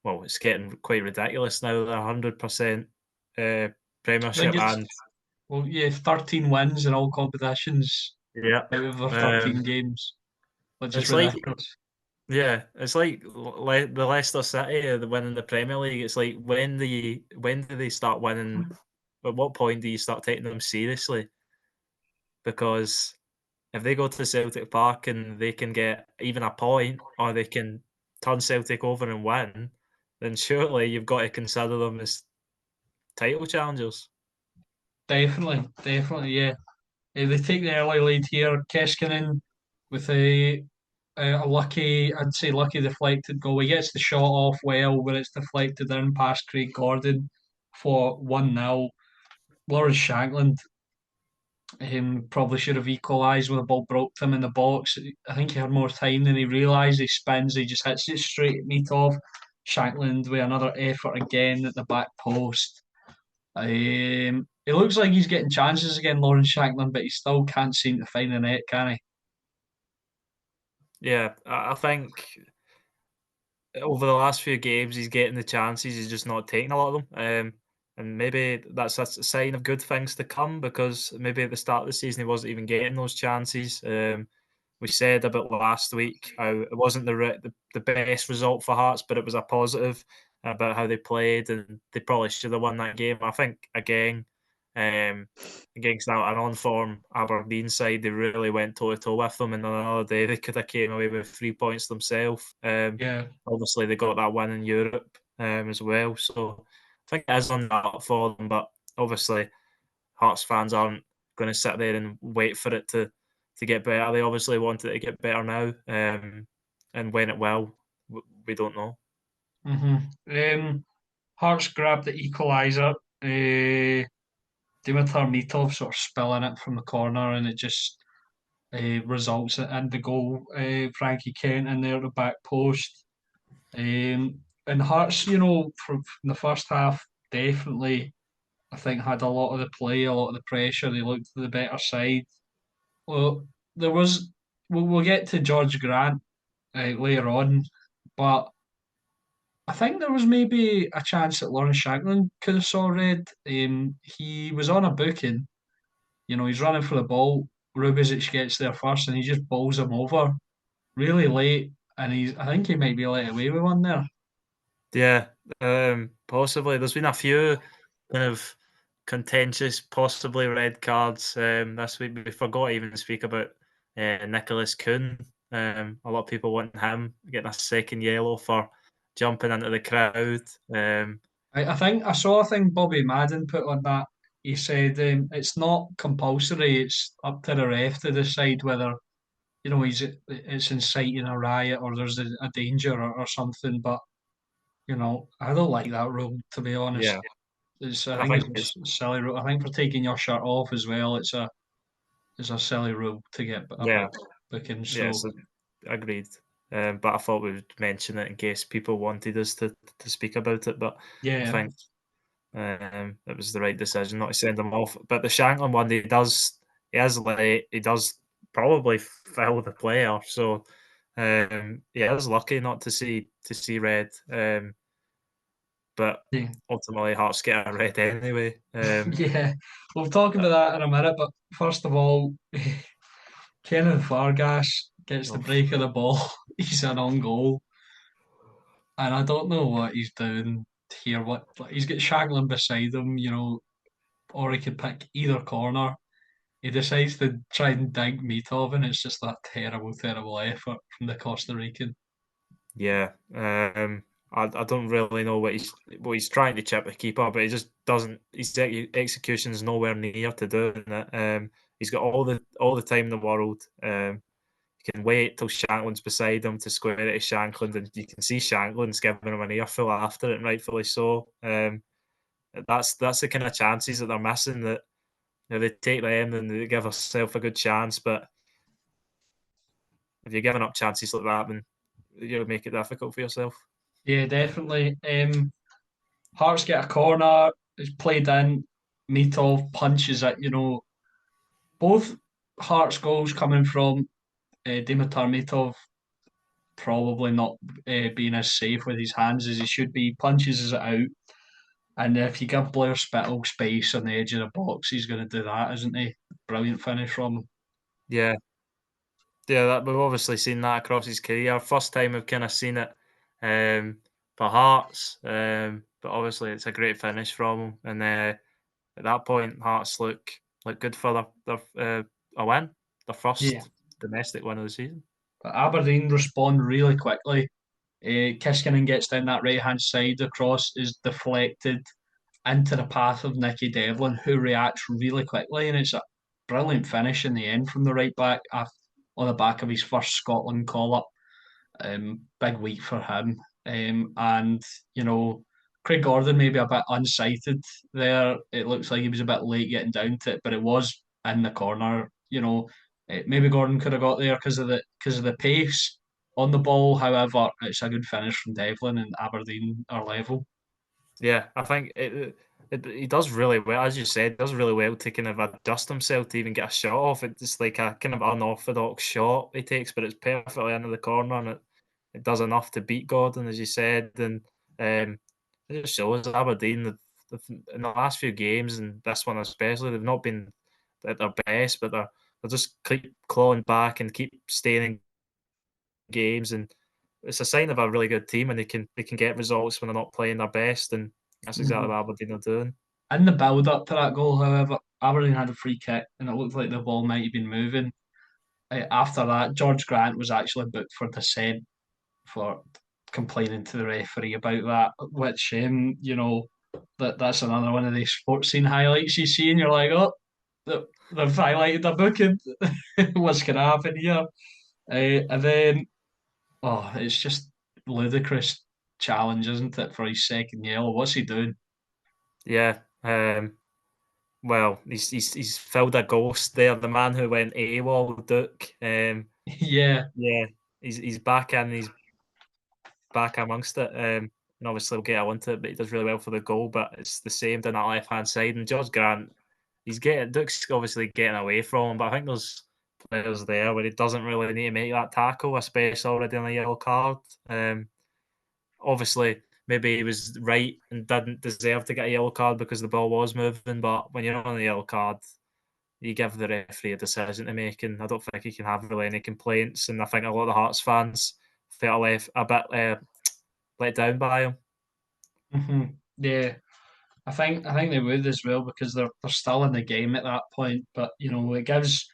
well, it's getting quite ridiculous now. They're 100% I think Premiership, it's and well, yeah, 13 wins in all competitions yeah, out of their um, 13 games, which is it's like ridiculous. yeah, it's like the Leicester City the winning the Premier League. It's like when do they start winning? At what point do you start taking them seriously? Because if they go to Celtic Park and they can get even a point, or they can turn Celtic over and win, then surely you've got to consider them as title challengers. Definitely, definitely, yeah. They take the early lead here. Keskinen with a lucky, I'd say lucky deflected goal. He gets the shot off well, where it's deflected in past Craig Gordon for 1-0. Lawrence Shankland probably should have equalised when the ball broke to him in the box. I think he had more time than he realised. He spins, he just hits it straight at meat off. Shankland with another effort again at the back post. It looks like he's getting chances again, Lawrence Shankland, but he still can't seem to find the net, can he? Yeah, I think over the last few games, he's getting the chances. He's just not taking a lot of them. And maybe that's a sign of good things to come, because maybe at the start of the season he wasn't even getting those chances. We said about last week how it wasn't the best result for Hearts, but it was a positive about how they played, and they probably should have won that game. I think again, um, against an on form Aberdeen side, they really went toe to toe with them, and on another day they could have came away with 3 points themselves. Yeah. Obviously, they got that win in Europe as well, so I think it is on that for them. But obviously, Hearts fans aren't going to sit there and wait for it to get better. They obviously want it to get better now, and when it will, we don't know. Hearts grabbed the equaliser. Dimitar Mitov sort of spilling it from the corner, and it just results in the goal. Frankie Kent in there at the back post. And Hearts, from the first half, definitely, I think, had a lot of the play, a lot of the pressure. They looked the better side. Well, there was. We'll get to George Grant later on, but I think there was maybe a chance that Lawrence Shankland could have saw red. He was on a booking. He's running for the ball. Rubezic gets there first, and he just bowls him over really late. And I think he might be let away with one there. Yeah, possibly. There's been a few kind of contentious, possibly red cards this week. We forgot to even speak about Nicholas Kuhn. A lot of people want him getting a second yellow for jumping into the crowd. I think I saw a thing Bobby Madden put on that. He said it's not compulsory. It's up to the ref to decide whether it's inciting a riot or there's a danger or something. But I don't like that rule, to be honest. Yeah, I I think think it's it's a silly rule. I think for taking your shirt off as well, it's a silly rule to get a yeah, booking. yes, So agreed. But I thought we would mention it in case people wanted us to speak about it. But I yeah, think it was the right decision not to send him off. But the Shankland one, he is late. He does probably foul the player. So yeah, I was lucky not to see red. But yeah, ultimately, Hearts get a red anyway. yeah. We'll talk about But, that in a minute. But first of all, Kenneth Vargas gets the oh, break of the ball. He's an on goal, and I don't know what he's doing here. What he's got Shankland beside him, or he could pick either corner. he decides to try and dig Mitov, and it's just that terrible, terrible effort from the Costa Rican. Yeah, I don't really know what he's trying to chip the keeper, but he just doesn't. His execution's nowhere near to doing it. He's got all the time in the world. He can wait till Shankland's beside him to square it to Shankland, and you can see Shankland's giving him an earful after it, and rightfully so. That's the kind of chances that they're missing. That they take them and they give themselves a good chance, but if you're giving up chances like that, then you'll make it difficult for yourself. Yeah, definitely. Hearts get a corner, it's played in, Mitov punches it, both Hearts goals coming from Dimitar Mitov probably not being as safe with his hands as he should be. He punches it out. And if you give Blair Spittle space on the edge of the box, he's going to do that, isn't he? Brilliant finish from him. Yeah, yeah, we've obviously seen that across his career. First time we've kind of seen it for Hearts, but obviously it's a great finish from him. And at that point, Hearts look good for a win, their Yeah. first domestic win of the season. But Aberdeen respond really quickly. Kiskinen gets down that right hand side. The cross is deflected into the path of Nicky Devlin, who reacts really quickly. And it's a brilliant finish in the end from the right back on the back of his first Scotland call up. Big week for him. And, Craig Gordon maybe a bit unsighted there. It looks like he was a bit late getting down to it, but it was in the corner. Maybe Gordon could have got there because of the pace on the ball. However, it's a good finish from Devlin, and Aberdeen are level. Yeah, I think he does really well, as you said, does really well to kind of adjust himself to even get a shot off. It's like a kind of unorthodox shot he takes, but it's perfectly into the corner, and it does enough to beat Gordon, as you said. And it just shows Aberdeen in the last few games, and this one especially, they've not been at their best, but they're just keep clawing back and keep staying in games, and it's a sign of a really good team, and they can get results when they're not playing their best, and that's exactly Mhm. what Aberdeen are doing. In the build up to that goal, however, Aberdeen had a free kick, and it looked like the ball might have been moving. After that, George Grant was actually booked for dissent for complaining to the referee about that, which that's another one of these sports scene highlights you see, and you're like, oh, they've highlighted the booking. What's going to happen here? And then, oh, it's just ludicrous challenge, isn't it, for his second yellow? What's he doing? Yeah, well, he's filled a ghost there. The man who went AWOL, Duke. Yeah. Yeah, he's back in. He's back amongst it. And obviously we'll get into it, but he does really well for the goal. But it's the same down that left hand side. And George Grant, Duke's obviously getting away from him, but I think there's players there where he doesn't really need to make that tackle, especially already on a yellow card. Obviously, maybe he was right and didn't deserve to get a yellow card because the ball was moving. But when you're on a yellow card, you give the referee a decision to make, and I don't think he can have really any complaints. And I think a lot of the Hearts fans felt a bit let down by him. Yeah. I think they would as well because they're still in the game at that point. But it gives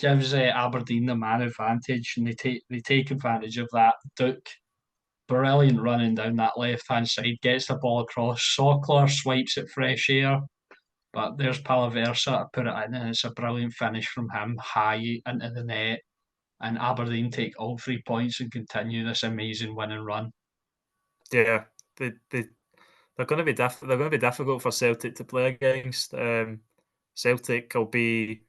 Aberdeen the man advantage, and they take advantage of that. Duke, brilliant running down that left hand side, gets the ball across. Sockler swipes at fresh air, but there's Palaversa to put it in, and it's a brilliant finish from him, high into the net. And Aberdeen take all 3 points and continue this amazing winning run. Yeah, they're going to be they're going to be difficult for Celtic to play against. Celtic will be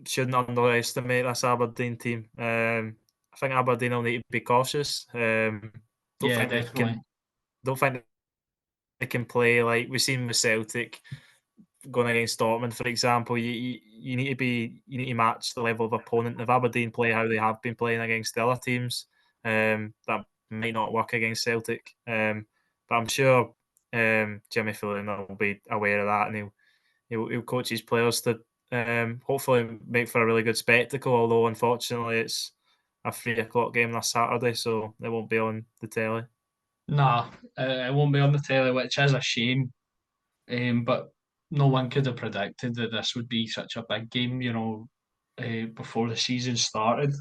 shouldn't underestimate this Aberdeen team. I think Aberdeen will need to be cautious. Don't Yeah, think they definitely. can. Don't think they can play like we've seen with Celtic going against Dortmund, for example. You need to match the level of opponent. If Aberdeen play how they have been playing against the other teams, that might not work against Celtic. But I'm sure Jimmy Fallon will be aware of that, and he'll coach his players to hopefully make for a really good spectacle. Although unfortunately it's a 3 o'clock game this Saturday, so it won't be on the telly. Nah, it won't be on the telly, which is a shame. But no one could have predicted that this would be such a big game, before the season started.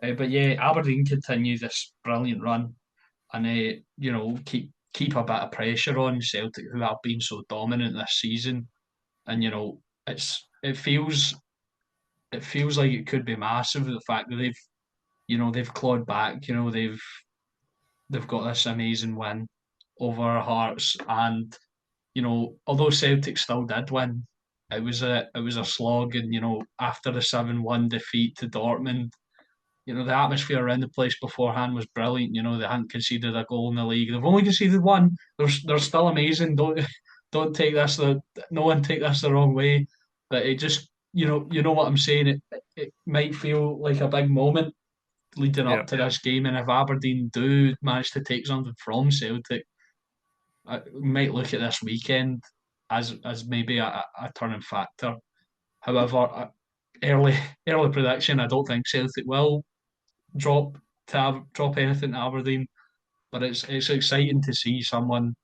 But yeah, Aberdeen continue this brilliant run and keep a bit of pressure on Celtic, who have been so dominant this season. And it feels like it could be massive. The fact that they've clawed back. They've got this amazing win over Hearts, and although Celtic still did win, it was a slog, and after the 7-1 defeat to Dortmund, the atmosphere around the place beforehand was brilliant. They hadn't conceded a goal in the league. They've only conceded one. They're still amazing. Don't take this no one take this the wrong way. But it just you know what I'm saying. It might feel like a big moment leading Yeah, up to this game, and if Aberdeen do manage to take something from Celtic, I might look at this weekend as maybe a turning factor. However, early early prediction, I don't think Celtic will drop drop anything to Aberdeen, but it's exciting to see someone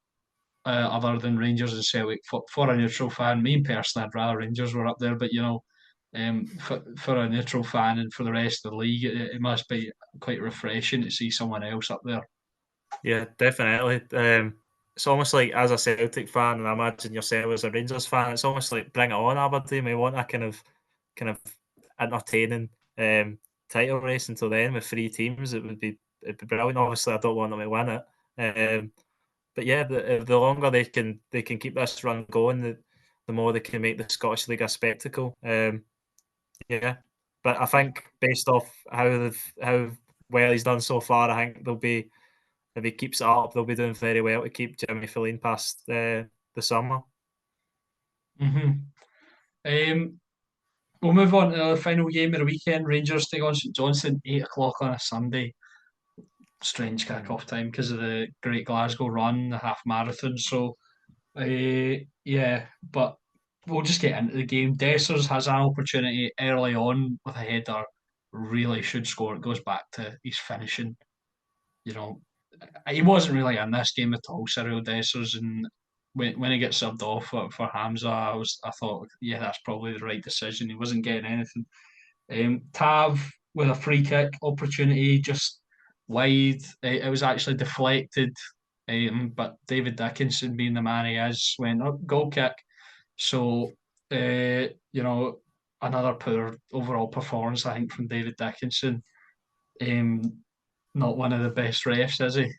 other than Rangers and Celtic for a neutral fan. Me personally, I'd rather Rangers were up there, but for a neutral fan and for the rest of the league, it must be quite refreshing to see someone else up there. yeah, definitely. It's almost like, as a Celtic fan, and I imagine yourself as a Rangers fan, it's almost like bring it on, Aberdeen. We want a kind of entertaining title race until then with three teams. It'd be brilliant. Obviously, I don't want them to win it. But yeah, the longer they can keep this run going, the more they can make the Scottish League a spectacle. Yeah, but I think based off how well he's done so far, I think they'll be if he keeps it up, they'll be doing very well to keep Jimmy Fellaini past the summer. Hmm. We'll move on to the final game of the weekend. Rangers take on St Johnstone, 8 o'clock on a Sunday. Strange Mm. kick-off time because of the Great Glasgow Run, the half marathon. So, yeah, but we'll just get into the game. Dessers has an opportunity early on with a header. Really should score. It goes back to his finishing. You know, he wasn't really in this game at all, Cyril Dessers, and when he gets subbed off for Hamza, I thought, yeah, that's probably the right decision. He wasn't getting anything. Tav with a free kick opportunity just wide. It was actually deflected, but David Dickinson, being the man he is, went up goal kick. So another poor overall performance, I think, from David Dickinson. Um, Not one of the best refs, is he?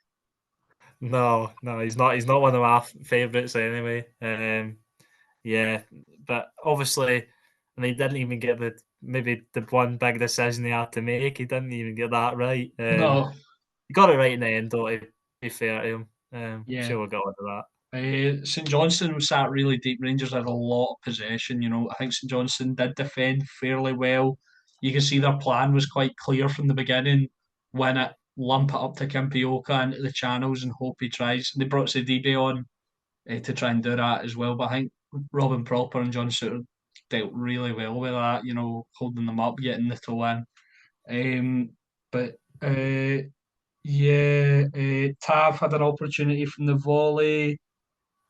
No, no, he's not. He's not one of my favourites anyway. Yeah, but obviously, and he didn't even get maybe the one big decision he had to make. He didn't even get that right. No, He got it right in the end, though. To be fair to him, yeah. sure we got onto that. St Johnstone was sat really deep. Rangers had a lot of possession. I think St Johnstone did defend fairly well. You can see their plan was quite clear from the beginning. Win it, lump it up to Kimpioka into the channels and hope he tries. They brought Sidibe on to try and do that as well. But I think Robin Proper and John Suter dealt really well with that. Holding them up, getting the toe in. But yeah, Tav had an opportunity from the volley.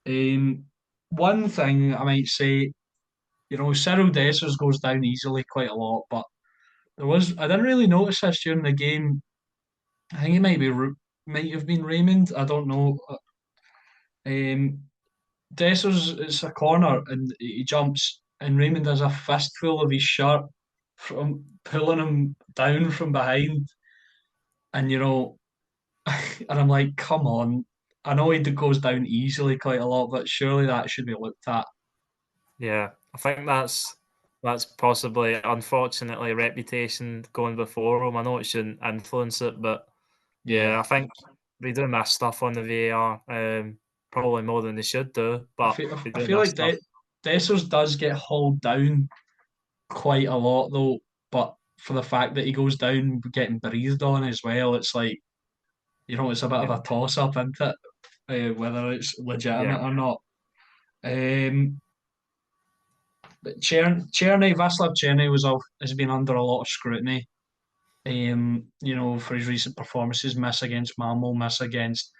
One thing I might say, Cyril Dessers goes down easily quite a lot, but I didn't really notice this during the game. I think it might have been Raymond. I don't know. Um, Dessers, it's a corner and he jumps, and Raymond has a fistful of his shirt from pulling him down from behind, and and I'm like, come on. I know he goes down easily quite a lot, but surely that should be looked at. Yeah, I think that's possibly, unfortunately, reputation going before him. I know it shouldn't influence it, but yeah, Yeah, I think they do miss stuff on the VAR, probably more than they should do, I but feel they I do feel miss like stuff. Dessers does get hauled down quite a lot though, but for the fact that he goes down getting breathed on as well, it's like it's a bit of Yeah, a toss up, isn't it? Whether it's yeah, legitimate or not. Um, but Václav Cherny has been under a lot of scrutiny. For his recent performances, miss against Malmo, miss against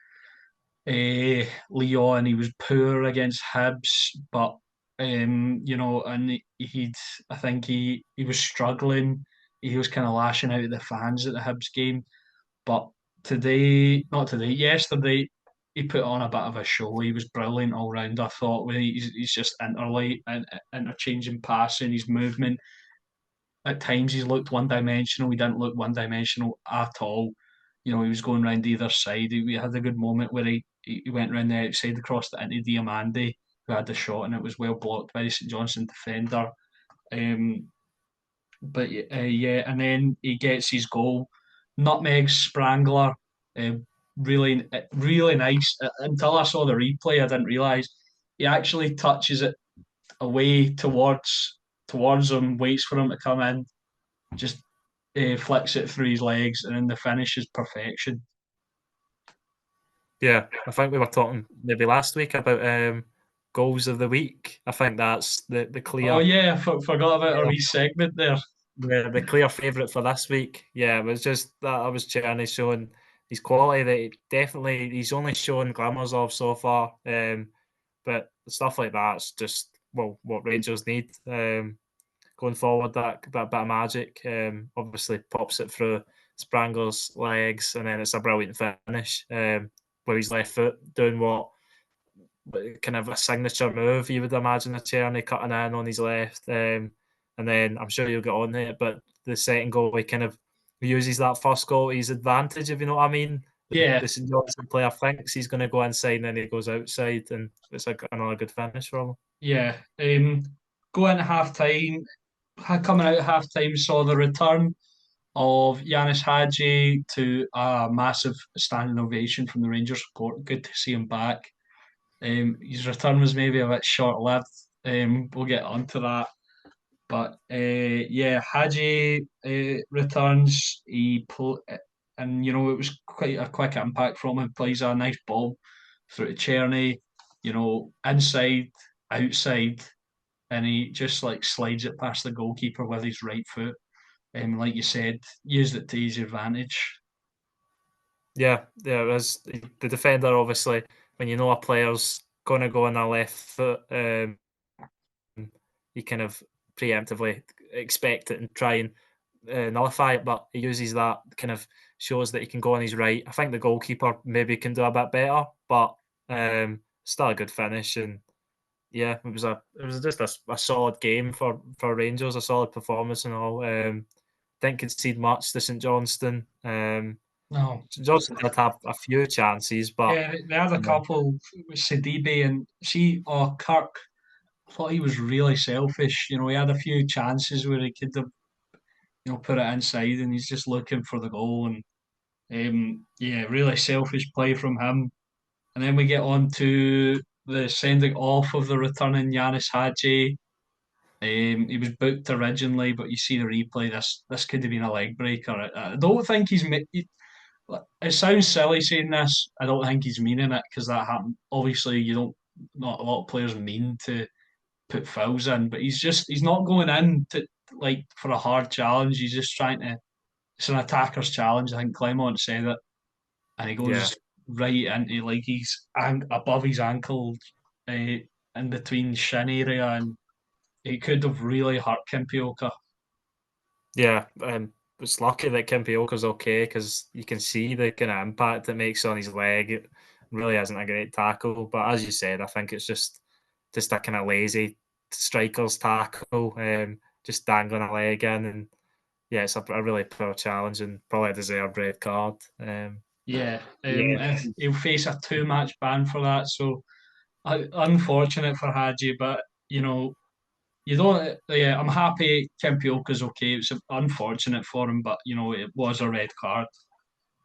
Leon. He was poor against Hibs, but And I think he was struggling. He was kind of lashing out at the fans at the Hibs game. But not today, yesterday, he put on a bit of a show. He was brilliant all round, I thought. He's just interchanging passing, his movement. At times he's looked one dimensional. He didn't look one dimensional at all. He was going round either side. We had a good moment where he went round the outside, across the into Diamande, who had the shot, and it was well blocked by the St Johnstone defender. Um, but and then he gets his goal. Nutmeg Sprangler, really nice. Until I saw the replay, I didn't realise he actually touches it away towards him, waits for him to come in, just flicks it through his legs, and then the finish is perfection. Yeah, I think we were talking maybe last week about goals of the week. I think that's the Oh clear, yeah, forgot about our yeah, wee segment there. yeah, the clear favourite for this week. Yeah, it was just that I was Czerny showing his quality that he's only shown glimmers of so far. But stuff like that's just what Rangers need going forward. That bit of magic. Obviously pops it through Sprangler's legs, and then it's a brilliant finish with his left foot doing what kind of a signature move you would imagine a Czerny cutting in on his left. And then I'm sure you'll get on it, but the second goal he uses that first goal to his advantage, if you know what I mean. Yeah, The St Johnstone player thinks he's going to go inside, and then he goes outside, and it's another good finish for him. yeah. Going to half time, coming out of half time, saw the return of Yanis Hadji to a massive standing ovation from the Rangers support. Good to see him back. His return was maybe a bit short lived. We'll get onto that. But yeah, Hadji returns. And it was quite a quick impact from him. Plays a nice ball through to Czerny, inside, outside, and he just like slides it past the goalkeeper with his right foot. Like you said, used it to his advantage. Yeah, yeah, it was the defender. Obviously, when you know a player's going to go on a left foot, you kind of preemptively expect it and try and nullify it. But he uses that, kind of shows that he can go on his right. I think the goalkeeper maybe can do a bit better, but still a good finish. And yeah, it was just a solid game for Rangers, a solid performance and all. Didn't concede much to St Johnstone. No, St Johnstone did have a few chances, but yeah, they had a couple with Sidibe and Kirk. I thought he was really selfish. He had a few chances where he could have, put it inside, and he's just looking for the goal. And yeah, really selfish play from him. And then we get on to the sending off of the returning Yanis Hadji. He was booked originally, but you see the replay. This could have been a leg breaker. I don't think it sounds silly saying this. I don't think he's meaning it because that happened. Obviously, you don't. Not a lot of players mean to put fouls in, but he's not going in to like for a hard challenge. He's just trying to. It's an attacker's challenge. I think Clement said it, and he yeah, goes right into like he's above his ankle, in between shin area, and he could have really hurt Kimpioka. yeah. It's lucky that Kimpioka's okay because you can see the kind of impact it makes on his leg. It really isn't a great tackle, but as you said, I think it's just a kind of lazy striker's tackle, just dangling a leg in, and yeah, it's a really poor challenge and probably a deserved red card. Yeah, Yeah, he'll face a two-match ban for that. So unfortunate for Hadji, but you don't. Yeah, I'm happy Kimpioka's okay. It's unfortunate for him, but it was a red card.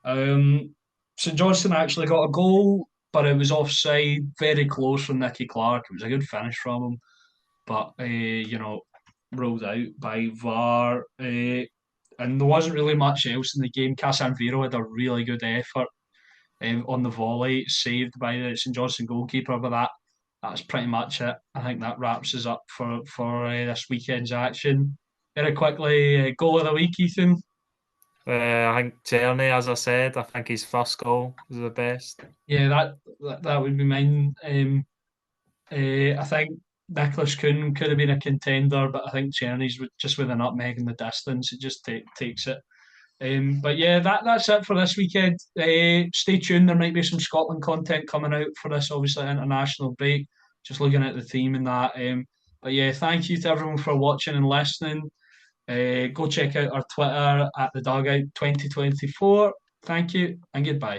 St Johnstone actually got a goal, but it was offside, very close from Nicky Clark. It was a good finish from him, but ruled out by VAR. And there wasn't really much else in the game. Casanviro had a really good effort on the volley, saved by the St Johnstone goalkeeper. But that's pretty much it. I think that wraps us up for this weekend's action. Very quickly, goal of the week, Ethan. I think Czerny, as I said, I think his first goal was the best. Yeah, that would be mine. I think. Nicholas Kuhn could have been a contender, but I think Czerny's just with a nutmeg in the distance. It just takes it. But yeah, that's it for this weekend. Stay tuned. There might be some Scotland content coming out for this, obviously, international break. Just looking at the theme and that. But yeah, thank you to everyone for watching and listening. Go check out our Twitter at the Dugout 2024. Thank you and goodbye.